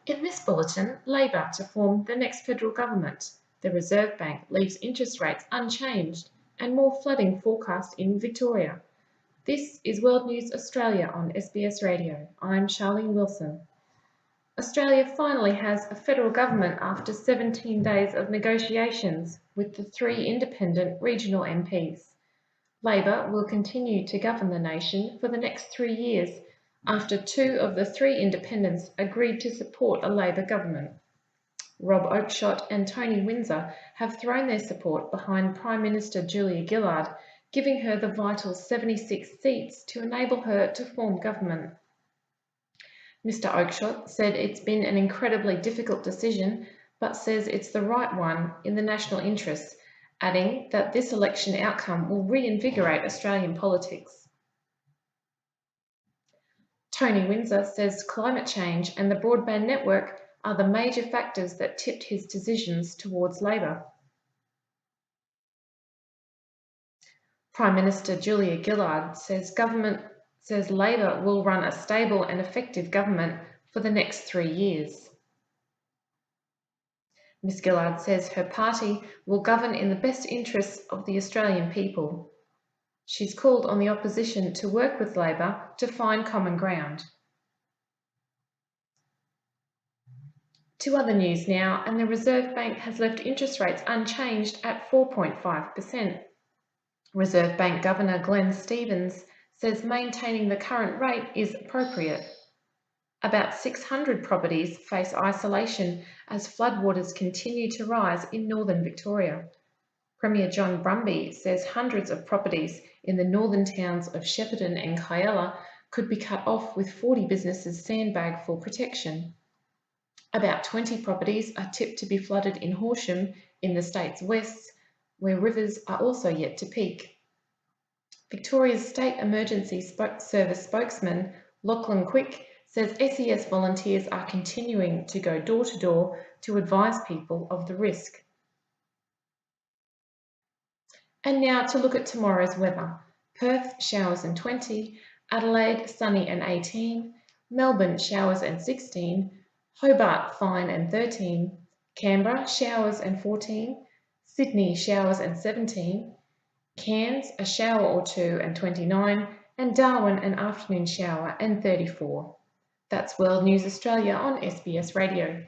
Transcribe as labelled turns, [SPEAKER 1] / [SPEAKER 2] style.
[SPEAKER 1] In this bulletin, Labor to form the next federal government. The Reserve Bank leaves interest rates unchanged and more flooding forecast in Victoria. This is World News Australia on SBS Radio. I'm Charlene Wilson. Australia finally has a federal government after 17 days of negotiations with the 3 independent regional MPs. Labor will continue to govern the nation for the next 3 years after 2 of the 3 independents agreed to support a Labor government. Rob Oakeshott and Tony Windsor have thrown their support behind Prime Minister Julia Gillard, giving her the vital 76 seats to enable her to form government. Mr Oakeshott said it's been an incredibly difficult decision, but says it's the right one in the national interest, adding that this election outcome will reinvigorate Australian politics. Tony Windsor says climate change and the broadband network are the major factors that tipped his decisions towards Labor. Prime Minister Julia Gillard says Labor will run a stable and effective government for the next 3 years. Ms Gillard says her party will govern in the best interests of the Australian people. She's called on the opposition to work with Labor to find common ground. To other news now, and the Reserve Bank has left interest rates unchanged at 4.5%. Reserve Bank Governor Glenn Stevens says maintaining the current rate is appropriate. About 600 properties face isolation as floodwaters continue to rise in northern Victoria. Premier John Brumby says hundreds of properties in the northern towns of Shepparton and Kyella could be cut off with 40 businesses sandbagged for protection. About 20 properties are tipped to be flooded in Horsham in the state's west, where rivers are also yet to peak. Victoria's State Emergency Service spokesman Lachlan Quick says SES volunteers are continuing to go door to door to advise people of the risk. And now to look at tomorrow's weather. Perth, showers and 20, Adelaide, sunny and 18, Melbourne, showers and 16, Hobart, fine and 13, Canberra, showers and 14, Sydney, showers and 17, Cairns, a shower or 2 and 29, and Darwin, an afternoon shower and 34. That's World News Australia on SBS Radio.